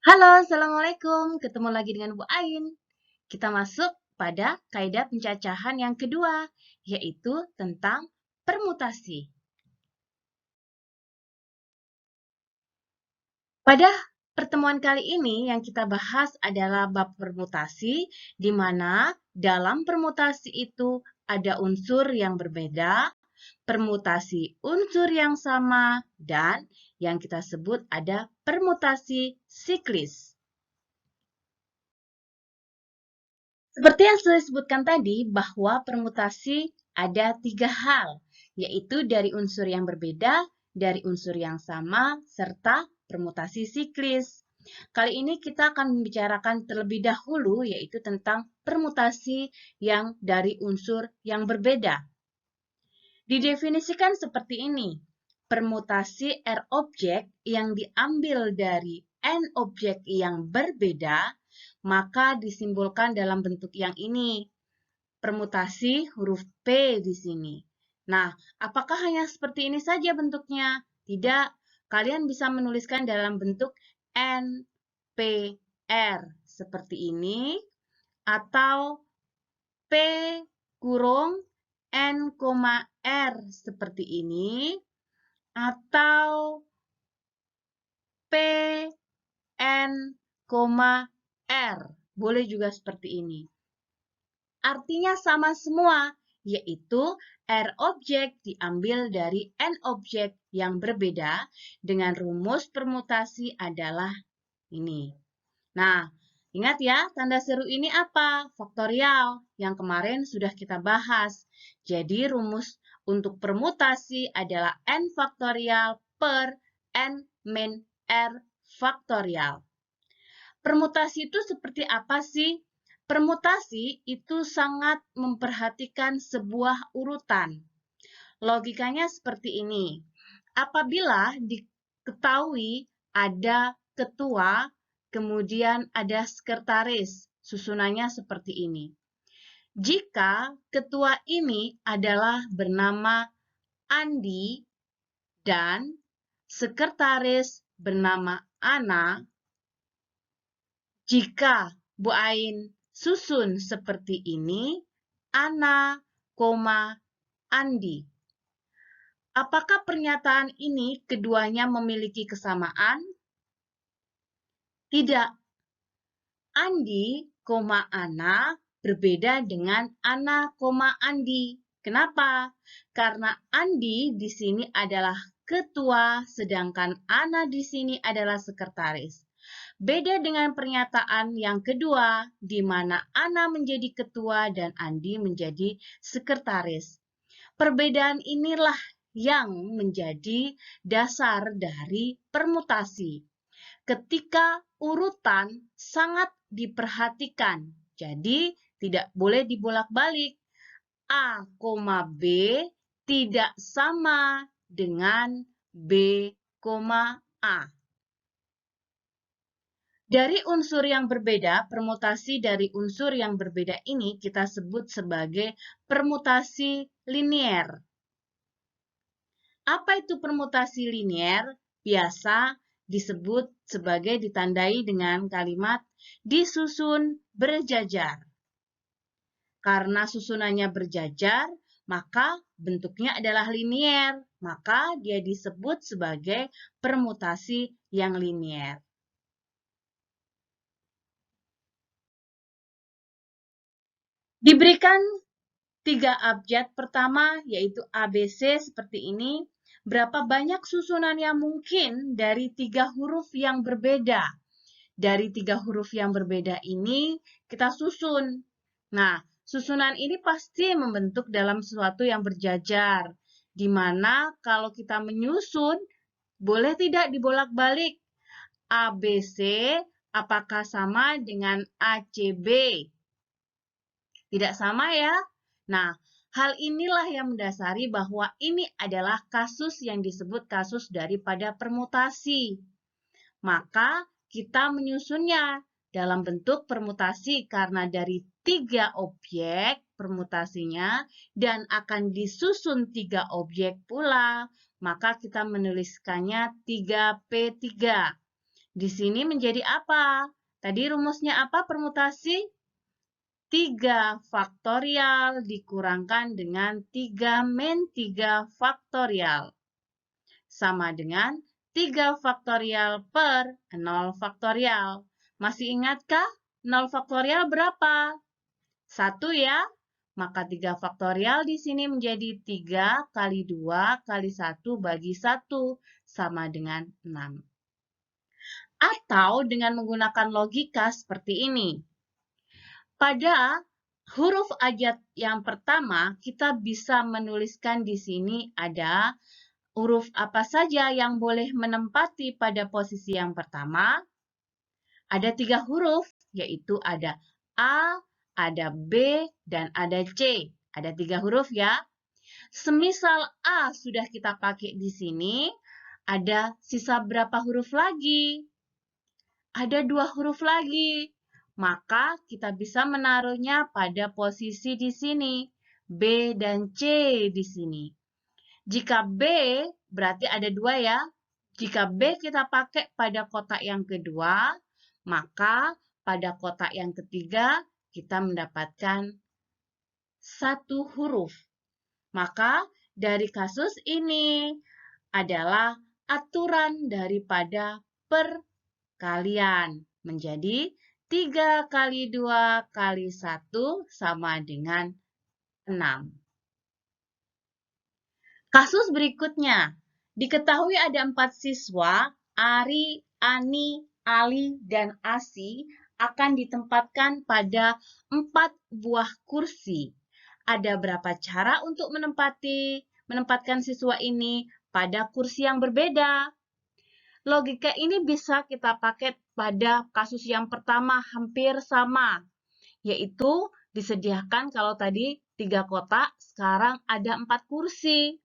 Halo, Assalamualaikum. Ketemu lagi dengan Bu Ain. Kita masuk pada kaidah pencacahan yang kedua, yaitu tentang permutasi. Pada pertemuan kali ini yang kita bahas adalah bab permutasi, di mana dalam permutasi itu ada unsur yang berbeda, permutasi unsur yang sama, dan yang kita sebut ada permutasi siklis. Seperti yang saya sebutkan tadi, bahwa permutasi ada tiga hal, yaitu dari unsur yang berbeda, dari unsur yang sama, serta permutasi siklis. Kali ini kita akan membicarakan terlebih dahulu, yaitu tentang permutasi yang dari unsur yang berbeda. Didefinisikan seperti ini. Permutasi R objek yang diambil dari N objek yang berbeda, maka disimbolkan dalam bentuk yang ini. Permutasi huruf P di sini. Nah, apakah hanya seperti ini saja bentuknya? Tidak, kalian bisa menuliskan dalam bentuk N, P, R seperti ini, atau P kurung N, R seperti ini, atau P, N, R. Boleh juga seperti ini. Artinya sama semua, yaitu R objek diambil dari N objek yang berbeda dengan rumus permutasi adalah ini. Nah, ingat ya, tanda seru ini apa? Faktorial, yang kemarin sudah kita bahas. Jadi, rumus untuk permutasi adalah N faktorial per N min R faktorial. Permutasi itu seperti apa sih? Permutasi itu sangat memperhatikan sebuah urutan. Logikanya seperti ini. Apabila diketahui ada ketua, kemudian ada sekretaris, susunannya seperti ini. Jika ketua ini adalah bernama Andi dan sekretaris bernama Ana, jika Bu Ain susun seperti ini, Ana, Andi. Apakah pernyataan ini keduanya memiliki kesamaan? Tidak. Andi, Ana berbeda dengan Ana, Andi. Kenapa? Karena Andi di sini adalah ketua, sedangkan Ana di sini adalah sekretaris. Beda dengan pernyataan yang kedua, di mana Ana menjadi ketua dan Andi menjadi sekretaris. Perbedaan inilah yang menjadi dasar dari permutasi. Ketika urutan sangat diperhatikan, jadi tidak boleh dibolak-balik. A, B tidak sama dengan B, A. Dari unsur yang berbeda, permutasi dari unsur yang berbeda ini kita sebut sebagai permutasi linier. Apa itu permutasi linier? Biasa disebut sebagai ditandai dengan kalimat disusun berjajar. Karena susunannya berjajar, maka bentuknya adalah linier. Maka dia disebut sebagai permutasi yang linier. Diberikan 3 abjad pertama, yaitu ABC seperti ini. Berapa banyak susunan yang mungkin dari 3 huruf yang berbeda? Dari 3 huruf yang berbeda ini, kita susun. Nah, susunan ini pasti membentuk dalam sesuatu yang berjajar. Di mana kalau kita menyusun, boleh tidak dibolak-balik? ABC apakah sama dengan ACB? Tidak sama ya? Nah, hal inilah yang mendasari bahwa ini adalah kasus yang disebut kasus daripada permutasi. Maka kita menyusunnya dalam bentuk permutasi karena dari 3 objek permutasinya dan akan disusun 3 objek pula, maka kita menuliskannya 3P3. Di sini menjadi apa? Tadi rumusnya apa permutasi? 3 faktorial dikurangkan dengan 3 min 3 faktorial. Sama dengan 3 faktorial per 0 faktorial. Masih ingatkah 0 faktorial berapa? 1 ya. Maka 3 faktorial di sini menjadi 3 kali 2 kali 1 bagi 1 sama dengan 6. Atau dengan menggunakan logika seperti ini. Pada huruf abjad yang pertama, kita bisa menuliskan di sini ada huruf apa saja yang boleh menempati pada posisi yang pertama. Ada 3 huruf, yaitu ada A, ada B, dan ada C. Ada 3 huruf ya. Semisal A sudah kita pakai di sini, ada sisa berapa huruf lagi? Ada 2 huruf lagi. Maka kita bisa menaruhnya pada posisi di sini. B dan C di sini. Jika B berarti ada 2 ya. Jika B kita pakai pada kotak yang kedua, maka pada kotak yang ketiga kita mendapatkan 1 huruf. Maka dari kasus ini adalah aturan daripada perkalian. Menjadi 3 kali 2 kali 1 sama dengan 6. Kasus berikutnya. Diketahui ada 4 siswa, Ari, Ani, Ali, dan Asi akan ditempatkan pada 4 buah kursi. Ada berapa cara untuk menempatkan siswa ini pada kursi yang berbeda? Logika ini bisa kita pakai pada kasus yang pertama hampir sama, yaitu disediakan kalau tadi 3 kotak, sekarang ada 4 kursi.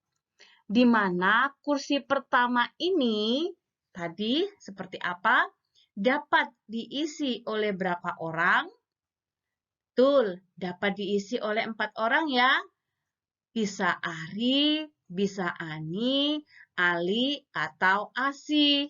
Di mana kursi pertama ini tadi seperti apa? Dapat diisi oleh berapa orang? Betul, dapat diisi oleh 4 orang ya. Bisa Ari, bisa Ani, Ali, atau Asi.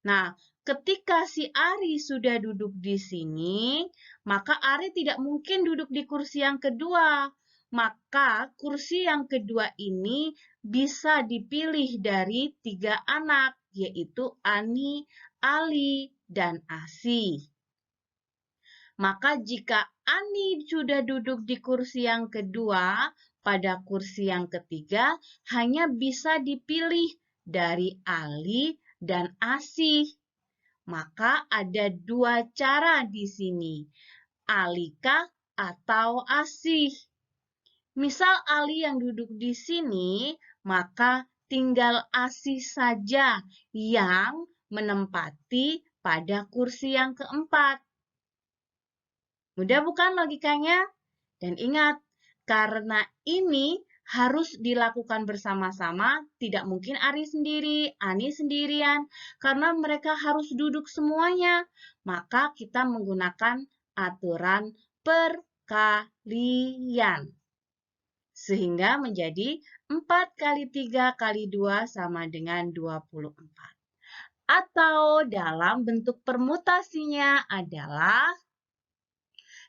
Nah, ketika si Ari sudah duduk di sini, maka Ari tidak mungkin duduk di kursi yang kedua. Maka kursi yang kedua ini bisa dipilih dari 3 anak, yaitu Ani, Ali, dan Asi. Maka jika Ani sudah duduk di kursi yang kedua, pada kursi yang ketiga hanya bisa dipilih dari Ali dan Asi. Maka ada 2 cara di sini, Alika atau Asih. Misal Ali yang duduk di sini, maka tinggal Asih saja yang menempati pada kursi yang keempat. Mudah bukan logikanya? Dan ingat, karena ini harus dilakukan bersama-sama, tidak mungkin Ari sendiri, Ani sendirian, karena mereka harus duduk semuanya. Maka kita menggunakan aturan perkalian. Sehingga menjadi 4 kali 3 kali 2 sama dengan 24. Atau dalam bentuk permutasinya adalah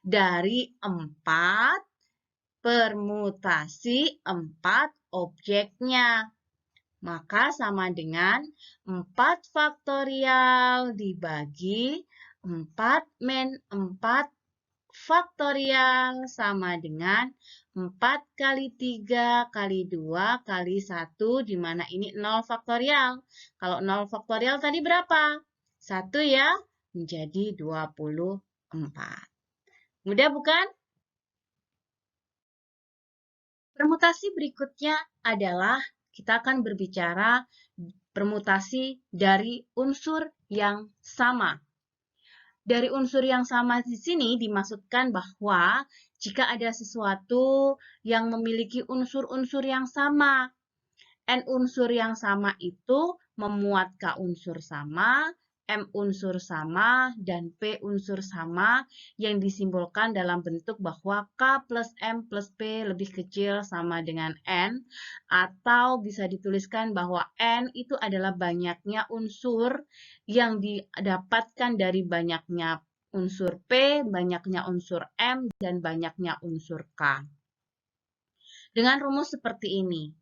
dari 4 permutasi 4 objeknya. Maka sama dengan 4 faktorial dibagi 4 min 4 faktorial sama dengan 4 kali 3 kali 2 kali 1, di mana ini 0 faktorial. Kalau 0 faktorial tadi berapa? 1 ya, menjadi 24. Mudah bukan? Permutasi berikutnya adalah kita akan berbicara permutasi dari unsur yang sama. Dari unsur yang sama di sini dimaksudkan bahwa jika ada sesuatu yang memiliki unsur-unsur yang sama, N unsur yang sama itu memuat K unsur sama, M unsur sama dan P unsur sama yang disimbolkan dalam bentuk bahwa K plus M plus P lebih kecil sama dengan N, atau bisa dituliskan bahwa N itu adalah banyaknya unsur yang didapatkan dari banyaknya unsur P, banyaknya unsur M, dan banyaknya unsur K. Dengan rumus seperti ini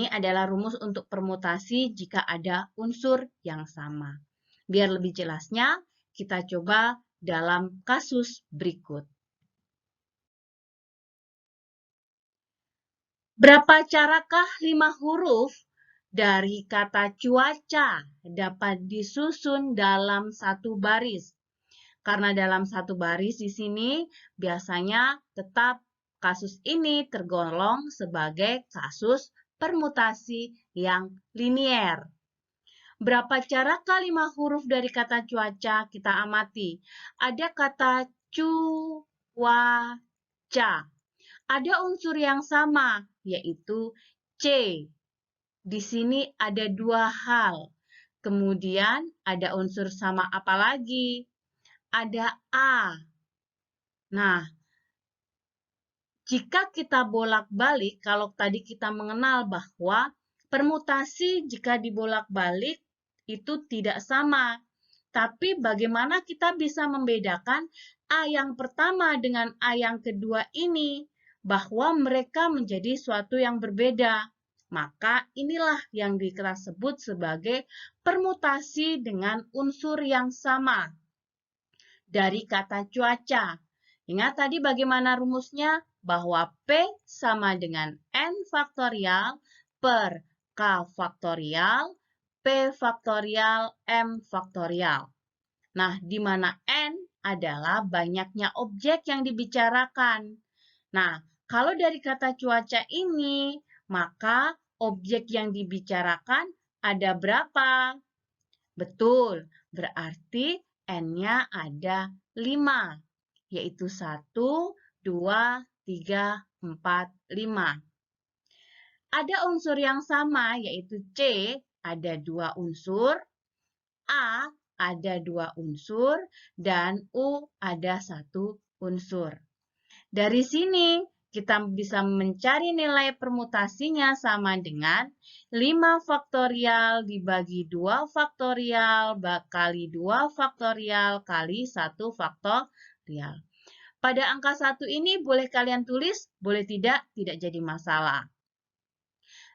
adalah rumus untuk permutasi jika ada unsur yang sama. Biar lebih jelasnya, kita coba dalam kasus berikut. Berapa carakah 5 huruf dari kata cuaca dapat disusun dalam satu baris? Karena dalam satu baris di sini biasanya tetap kasus ini tergolong sebagai kasus permutasi yang linier. Berapa cara kalimat huruf dari kata cuaca kita amati? Ada kata cuaca. Ada unsur yang sama, yaitu C. Di sini ada dua hal. Kemudian ada unsur sama apa lagi? Ada A. Nah, jika kita bolak-balik, kalau tadi kita mengenal bahwa permutasi jika dibolak-balik itu tidak sama. Tapi bagaimana kita bisa membedakan A yang pertama dengan A yang kedua ini? Bahwa mereka menjadi suatu yang berbeda. Maka inilah yang kita sebut sebagai permutasi dengan unsur yang sama. Dari kata cuaca. Ingat tadi bagaimana rumusnya? Bahwa P sama dengan N faktorial per K faktorial, P faktorial, M faktorial. Nah, di mana N adalah banyaknya objek yang dibicarakan. Nah, kalau dari kata cuaca ini, maka objek yang dibicarakan ada berapa? Betul, berarti N-nya ada 5, yaitu 1, 2, 3, 4, 5. Ada unsur yang sama, yaitu C, ada 2 unsur, A ada 2 unsur, dan U ada 1 unsur. Dari sini, kita bisa mencari nilai permutasinya sama dengan 5 faktorial dibagi 2 faktorial kali 2 faktorial kali 1 faktorial. Pada angka 1 ini boleh kalian tulis, boleh tidak jadi masalah.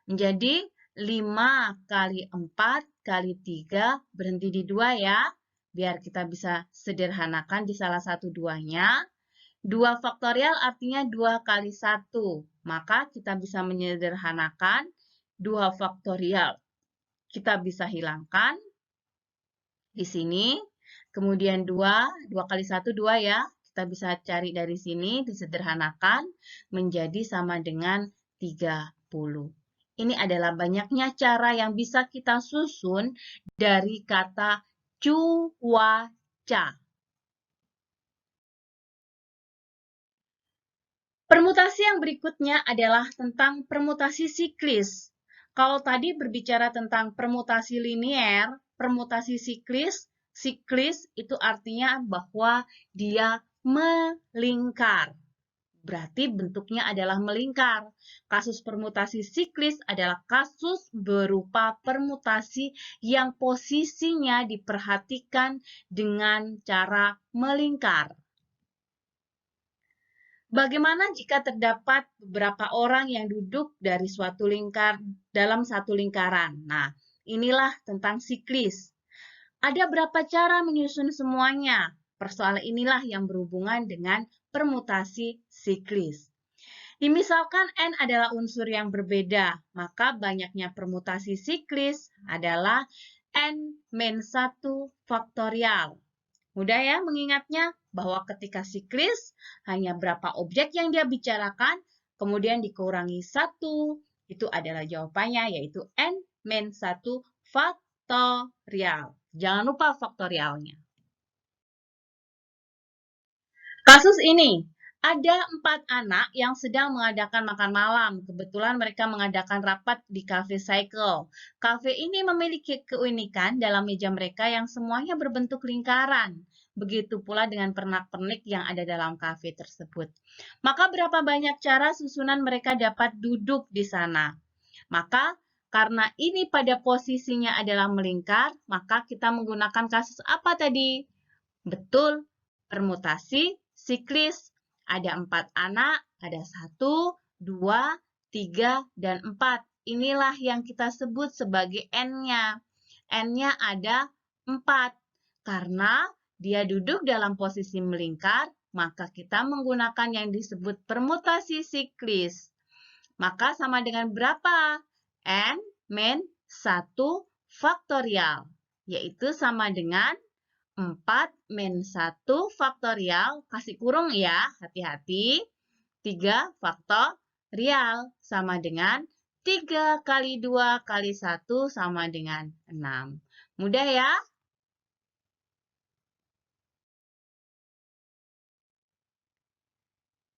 Menjadi 5 kali 4 kali 3 berhenti di 2 ya. Biar kita bisa sederhanakan di salah satu duanya. 2 faktorial artinya 2 kali 1. Maka kita bisa menyederhanakan 2 faktorial. Kita bisa hilangkan di sini. Kemudian 2 kali 1, 2 ya. Kita bisa cari dari sini, disederhanakan menjadi sama dengan 30. Ini adalah banyaknya cara yang bisa kita susun dari kata cuaca. Permutasi yang berikutnya adalah tentang permutasi siklis. Kalau tadi berbicara tentang permutasi linier, permutasi siklis itu artinya bahwa dia melingkar. Berarti bentuknya adalah melingkar. Kasus permutasi siklis adalah kasus berupa permutasi yang posisinya diperhatikan dengan cara melingkar. Bagaimana jika terdapat beberapa orang yang duduk dari suatu dalam satu lingkaran? Nah, inilah tentang siklis. Ada berapa cara menyusun semuanya? Persoalan inilah yang berhubungan dengan permutasi siklis. Misalkan N adalah unsur yang berbeda, maka banyaknya permutasi siklis adalah N-1 faktorial. Mudah ya mengingatnya bahwa ketika siklis hanya berapa objek yang dia bicarakan, kemudian dikurangi 1, itu adalah jawabannya yaitu N-1 faktorial. Jangan lupa faktorialnya. Kasus ini, Ada 4 anak yang sedang mengadakan makan malam. Kebetulan mereka mengadakan rapat di Cafe Cycle. Cafe ini memiliki keunikan dalam meja mereka yang semuanya berbentuk lingkaran. Begitu pula dengan pernak-pernik yang ada dalam kafe tersebut. Maka berapa banyak cara susunan mereka dapat duduk di sana? Maka karena ini pada posisinya adalah melingkar, maka kita menggunakan kasus apa tadi? Betul, permutasi siklis. Ada 4 anak, ada 1, 2, 3, dan 4. Inilah yang kita sebut sebagai N-nya. N-nya ada 4. Karena dia duduk dalam posisi melingkar, maka kita menggunakan yang disebut permutasi siklis. Maka sama dengan berapa? N min 1 faktorial, yaitu sama dengan 4 min 1 faktorial, kasih kurung ya, hati-hati. 3 faktorial sama dengan 3 kali 2 kali 1 sama dengan 6. Mudah ya?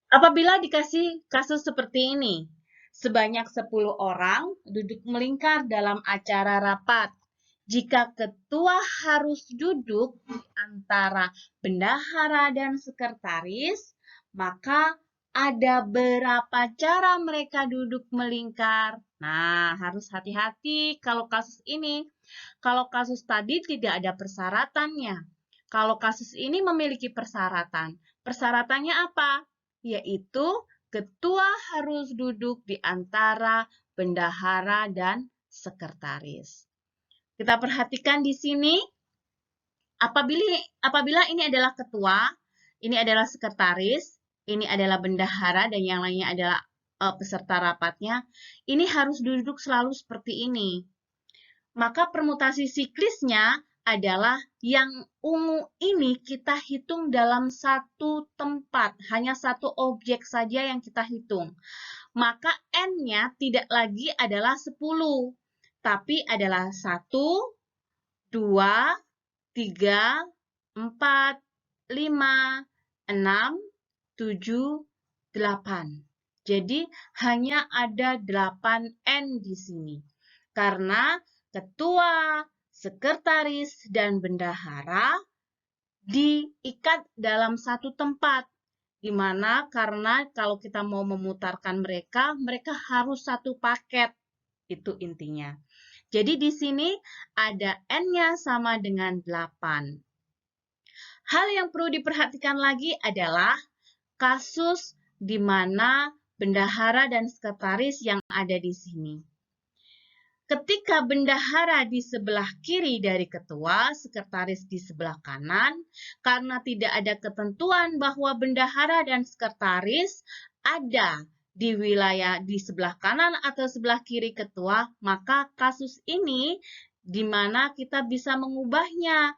Apabila dikasih kasus seperti ini, sebanyak 10 orang duduk melingkar dalam acara rapat. Jika ketua harus duduk di antara bendahara dan sekretaris, maka ada berapa cara mereka duduk melingkar. Nah, harus hati-hati kalau kasus ini. Kalau kasus tadi tidak ada persyaratannya. Kalau kasus ini memiliki persyaratan. Persyaratannya apa? Yaitu ketua harus duduk di antara bendahara dan sekretaris. Kita perhatikan di sini, apabila ini adalah ketua, ini adalah sekretaris, ini adalah bendahara, dan yang lainnya adalah peserta rapatnya, ini harus duduk selalu seperti ini. Maka permutasi siklisnya adalah yang ungu ini kita hitung dalam satu tempat, hanya satu objek saja yang kita hitung. Maka N-nya tidak lagi adalah 10, tapi adalah 1, 2, 3, 4, 5, 6, 7, 8. Jadi hanya ada 8 N di sini. Karena ketua, sekretaris, dan bendahara diikat dalam satu tempat. Di mana karena kalau kita mau memutarkan mereka harus satu paket. Itu intinya. Jadi di sini ada N-nya sama dengan 8. Hal yang perlu diperhatikan lagi adalah kasus di mana bendahara dan sekretaris yang ada di sini. Ketika bendahara di sebelah kiri dari ketua, sekretaris di sebelah kanan, karena tidak ada ketentuan bahwa bendahara dan sekretaris ada di wilayah di sebelah kanan atau sebelah kiri ketua, maka kasus ini di mana kita bisa mengubahnya.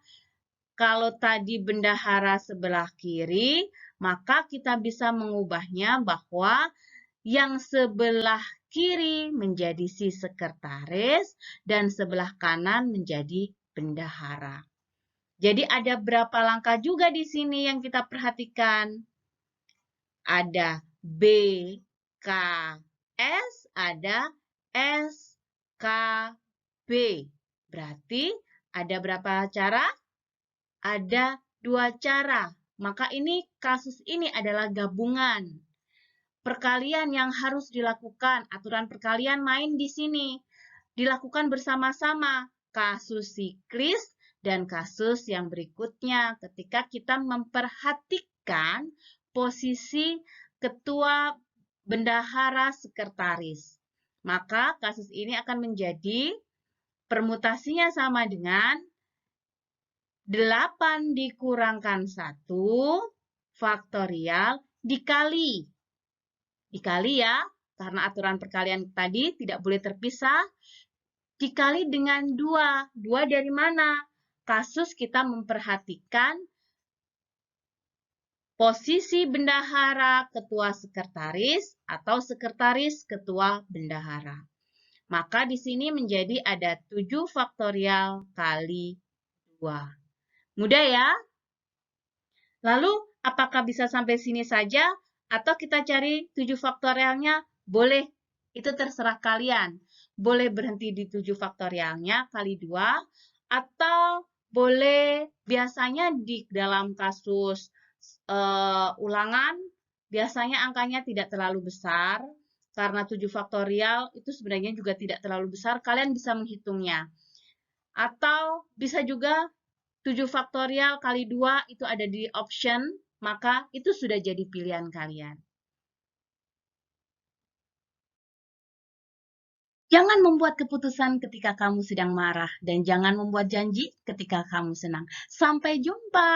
Kalau tadi bendahara sebelah kiri, maka kita bisa mengubahnya bahwa yang sebelah kiri menjadi si sekretaris dan sebelah kanan menjadi bendahara. Jadi ada berapa langkah juga di sini yang kita perhatikan? Ada B, K, S, ada S, K, B. Berarti ada berapa cara? Ada 2 cara. Maka ini kasus ini adalah gabungan. Perkalian yang harus dilakukan, aturan perkalian main di sini. Dilakukan bersama-sama kasus siklis dan kasus yang berikutnya ketika kita memperhatikan posisi ketua, bendahara, sekretaris. Maka kasus ini akan menjadi permutasinya sama dengan 8 dikurangkan 1 faktorial dikali. Dikali ya, karena aturan perkalian tadi tidak boleh terpisah. Dikali dengan 2. 2 dari mana? Kasus kita memperhatikan posisi bendahara ketua sekretaris atau sekretaris ketua bendahara. Maka di sini menjadi ada 7 faktorial kali 2. Mudah ya? Lalu, apakah bisa sampai sini saja Atau kita cari 7 faktorialnya, boleh, itu terserah kalian. Boleh berhenti di 7 faktorialnya kali 2, atau boleh biasanya di dalam kasus ulangan, biasanya angkanya tidak terlalu besar, karena 7 faktorial itu sebenarnya juga tidak terlalu besar, kalian bisa menghitungnya. Atau bisa juga 7 faktorial kali 2 itu ada di option, maka itu sudah jadi pilihan kalian. Jangan membuat keputusan ketika kamu sedang marah, dan jangan membuat janji ketika kamu senang. Sampai jumpa!